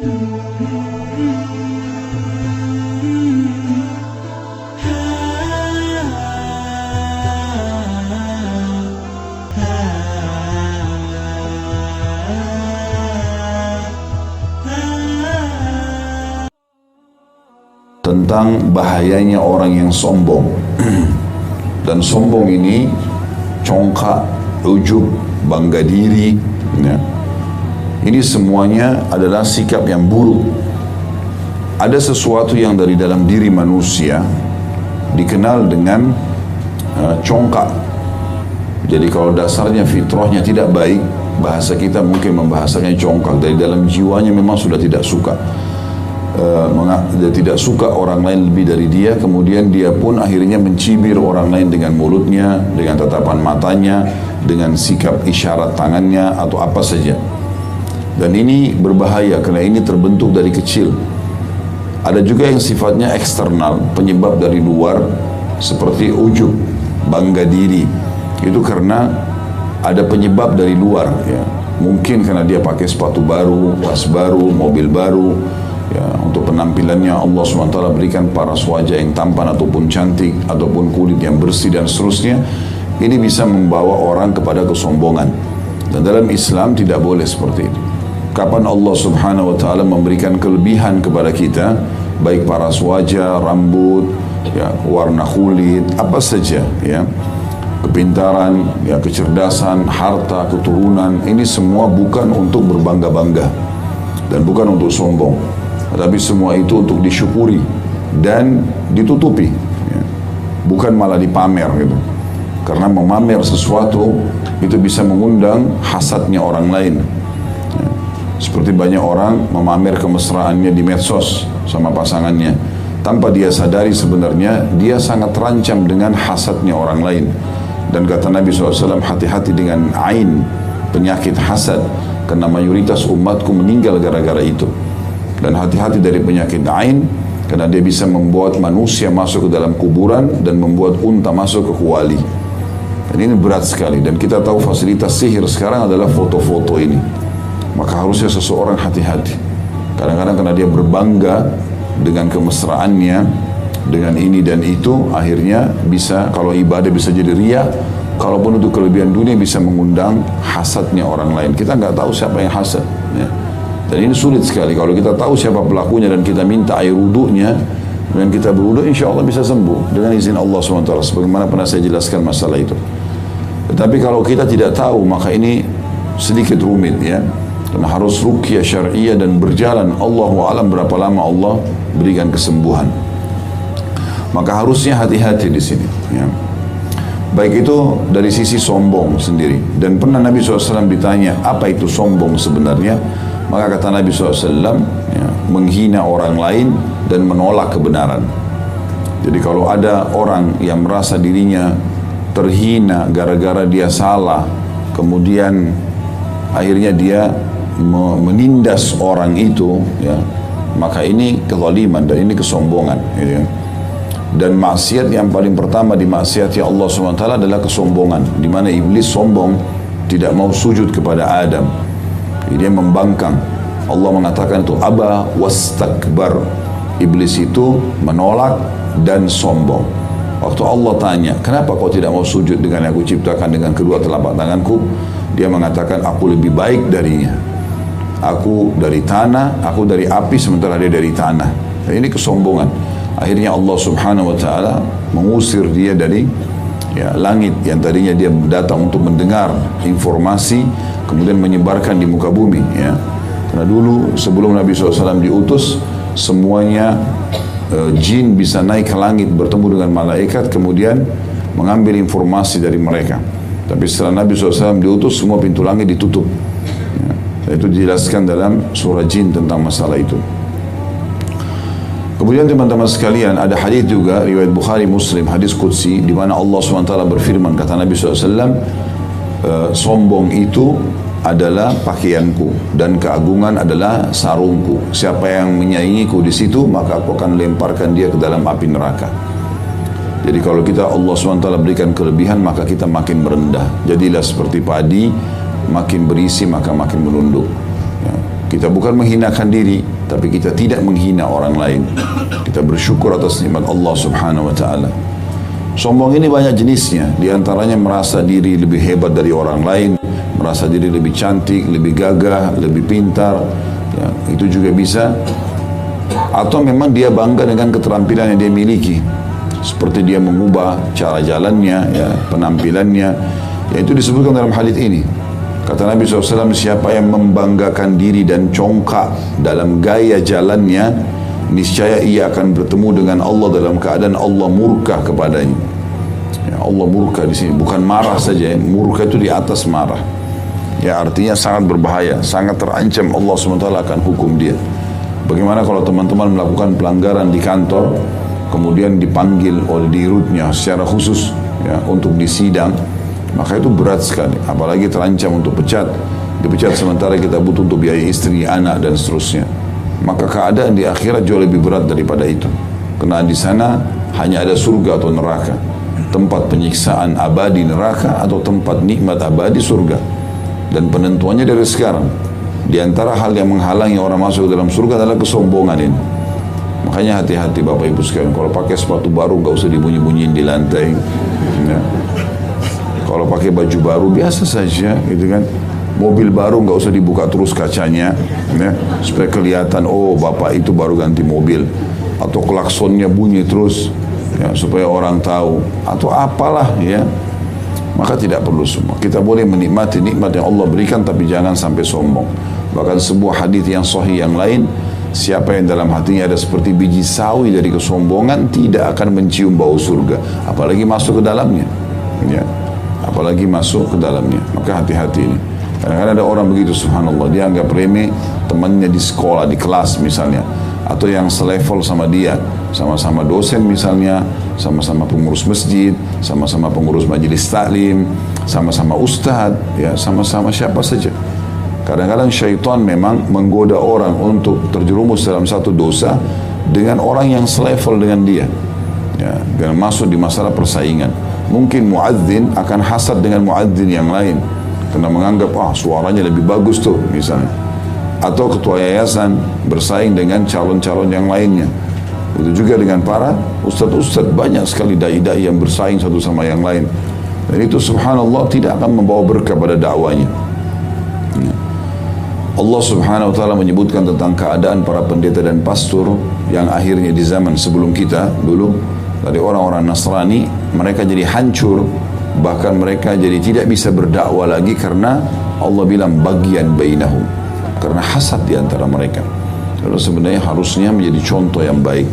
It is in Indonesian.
Tentang bahayanya orang yang sombong. Dan sombong ini congkak, ujub, bangga diri, ya. Ini semuanya adalah sikap yang buruk. Ada sesuatu yang dari dalam diri manusia dikenal dengan congkak. Jadi kalau dasarnya fitrahnya tidak baik, bahasa kita mungkin membahasakannya congkak. Dari dalam jiwanya memang sudah tidak suka. Dia tidak suka orang lain lebih dari dia, kemudian dia pun akhirnya mencibir orang lain dengan mulutnya, dengan tatapan matanya, dengan sikap isyarat tangannya atau apa saja. Dan ini berbahaya karena ini terbentuk dari kecil. Ada juga yang sifatnya eksternal, penyebab dari luar, seperti ujub, bangga diri. Itu karena ada penyebab dari luar, ya. Mungkin karena dia pakai sepatu baru, tas baru, mobil baru, ya, untuk penampilannya Allah SWT berikan paras wajah yang tampan ataupun cantik, ataupun kulit yang bersih dan seterusnya. Ini bisa membawa orang kepada kesombongan. Dan dalam Islam tidak boleh seperti itu. Kapan Allah Subhanahu wa Ta'ala memberikan kelebihan kepada kita, baik paras wajah, rambut, ya, warna kulit, apa saja, ya, kepintaran, ya, kecerdasan, harta, keturunan, ini semua bukan untuk berbangga-bangga dan bukan untuk sombong, tapi semua itu untuk disyukuri dan ditutupi, ya. Bukan malah dipamer gitu. Karena memamer sesuatu itu bisa mengundang hasadnya orang lain. Seperti banyak orang memamer kemesraannya di medsos sama pasangannya, tanpa dia sadari sebenarnya dia sangat terancam dengan hasadnya orang lain. Dan kata Nabi SAW, hati-hati dengan ain, penyakit hasad, karena mayoritas umatku meninggal gara-gara itu. Dan hati-hati dari penyakit ain, karena dia bisa membuat manusia masuk ke dalam kuburan dan membuat unta masuk ke kuali. Dan ini berat sekali. Dan kita tahu fasilitas sihir sekarang adalah foto-foto ini. Maka harusnya seseorang hati-hati. Kadang-kadang karena dia berbangga dengan kemesraannya, dengan ini dan itu, akhirnya bisa, kalau ibadah bisa jadi riya, kalaupun untuk kelebihan dunia bisa mengundang hasadnya orang lain. Kita nggak tahu siapa yang hasad, ya. Dan ini sulit sekali. Kalau kita tahu siapa pelakunya dan kita minta air wudhunya, dan kita berwudhu, insya Allah bisa sembuh dengan izin Allah SWT. Sebagaimana pernah saya jelaskan masalah itu. Tetapi kalau kita tidak tahu, maka ini sedikit rumit, ya. Dan harus ruqyah syar'iyah dan berjalan. Allahu a'lam berapa lama Allah berikan kesembuhan. Maka harusnya hati-hati di sini, ya. Baik itu dari sisi sombong sendiri. Dan pernah Nabi SAW ditanya, apa itu sombong sebenarnya? Maka kata Nabi SAW, ya, menghina orang lain dan menolak kebenaran. Jadi kalau ada orang yang merasa dirinya terhina gara-gara dia salah, kemudian akhirnya dia menindas orang itu, ya, maka ini kezaliman dan ini kesombongan, ya. Dan maksiat yang paling pertama dimaksiati Allah SWT adalah kesombongan, di mana iblis sombong, tidak mau sujud kepada Adam. Jadi dia membangkang. Allah mengatakan itu aba wastakbar. Iblis itu menolak dan sombong. Waktu Allah tanya, kenapa kau tidak mau sujud dengan yang aku ciptakan dengan kedua telapak tanganku? Dia mengatakan, aku lebih baik darinya. Aku dari tanah, aku dari api, sementara dia dari tanah. Dan ini kesombongan. Akhirnya Allah Subhanahu wa Ta'ala mengusir dia dari, ya, langit yang tadinya dia datang untuk mendengar informasi, kemudian menyebarkan di muka bumi, ya. Karena dulu sebelum Nabi SAW diutus, semuanya jin bisa naik ke langit bertemu dengan malaikat, kemudian mengambil informasi dari mereka. Tapi setelah Nabi SAW diutus, semua pintu langit ditutup. Itu dijelaskan dalam surah Jin tentang masalah itu. Kemudian teman-teman sekalian, ada hadis juga riwayat Bukhari Muslim, hadis qudsi, di mana Allah SWT berfirman, kata Nabi SAW, sombong itu adalah pakaianku dan keagungan adalah sarungku. Siapa yang menyaingiku di situ, maka aku akan lemparkan dia ke dalam api neraka. Jadi kalau kita Allah SWT berikan kelebihan, maka kita makin merendah. Jadilah seperti padi, makin berisi maka makin menunduk, ya. Kita bukan menghinakan diri, tapi kita tidak menghina orang lain. Kita bersyukur atas nikmat Allah Subhanahu wa taala. Sombong ini banyak jenisnya, di antaranya merasa diri lebih hebat dari orang lain, merasa diri lebih cantik, lebih gagah, lebih pintar, ya, itu juga bisa. Atau memang dia bangga dengan keterampilan yang dia miliki, seperti dia mengubah cara jalannya, ya, penampilannya, ya, itu disebutkan dalam hadis ini. Kata Nabi SAW, siapa yang membanggakan diri dan congkak dalam gaya jalannya, niscaya ia akan bertemu dengan Allah dalam keadaan Allah murka kepadanya. Ya, Allah murka di sini bukan marah saja, murka itu di atas marah. Ya, artinya sangat berbahaya, sangat terancam Allah SWT akan hukum dia. Bagaimana kalau teman-teman melakukan pelanggaran di kantor, kemudian dipanggil oleh dirutnya secara khusus, ya, untuk disidang, maka itu berat sekali, apalagi terancam untuk dipecat sementara kita butuh untuk biaya istri, anak, dan seterusnya. Maka keadaan di akhirat jauh lebih berat daripada itu, karena di sana hanya ada surga atau neraka, tempat penyiksaan abadi neraka atau tempat nikmat abadi surga, dan penentuannya dari sekarang. Di antara hal yang menghalangi orang masuk ke dalam surga adalah kesombongan ini. Makanya hati-hati Bapak Ibu sekalian, kalau pakai sepatu baru nggak usah dibunyi-bunyiin di lantai, ya. Kalau pakai baju baru biasa saja, gitu kan. Mobil baru nggak usah dibuka terus kacanya, ya, supaya kelihatan oh bapak itu baru ganti mobil, atau klaksonnya bunyi terus, ya, supaya orang tahu, atau apalah, ya. Maka tidak perlu semua. Kita boleh menikmati nikmat yang Allah berikan, tapi jangan sampai sombong. Bahkan sebuah hadis yang sahih yang lain, siapa yang dalam hatinya ada seperti biji sawi dari kesombongan, tidak akan mencium bau surga, apalagi masuk ke dalamnya, ya. Apalagi masuk ke dalamnya. Maka hati-hati ini. Kadang-kadang ada orang begitu, subhanallah, dia anggap remeh temannya di sekolah, di kelas misalnya, atau yang selevel sama dia, sama-sama dosen misalnya, sama-sama pengurus masjid, sama-sama pengurus majelis taklim, sama-sama ustadz, ya, sama-sama siapa saja. Kadang-kadang syaitan memang menggoda orang untuk terjerumus dalam satu dosa dengan orang yang selevel dengan dia, ya, dengan masuk di masalah persaingan. Mungkin muadzin akan hasad dengan muadzin yang lain karena menganggap suaranya lebih bagus tuh misalnya, atau ketua yayasan bersaing dengan calon-calon yang lainnya. Itu juga dengan para ustadz-ustadz, banyak sekali dai-dai yang bersaing satu sama yang lain, dan itu subhanallah tidak akan membawa berkah pada dakwanya. Allah subhanahu wa ta'ala menyebutkan tentang keadaan para pendeta dan pastor yang akhirnya di zaman sebelum kita dulu, dari orang-orang Nasrani, mereka jadi hancur, bahkan mereka jadi tidak bisa berdakwah lagi karena Allah bilang bagian bainahum, karena hasad di antara mereka. Lalu sebenarnya harusnya menjadi contoh yang baik.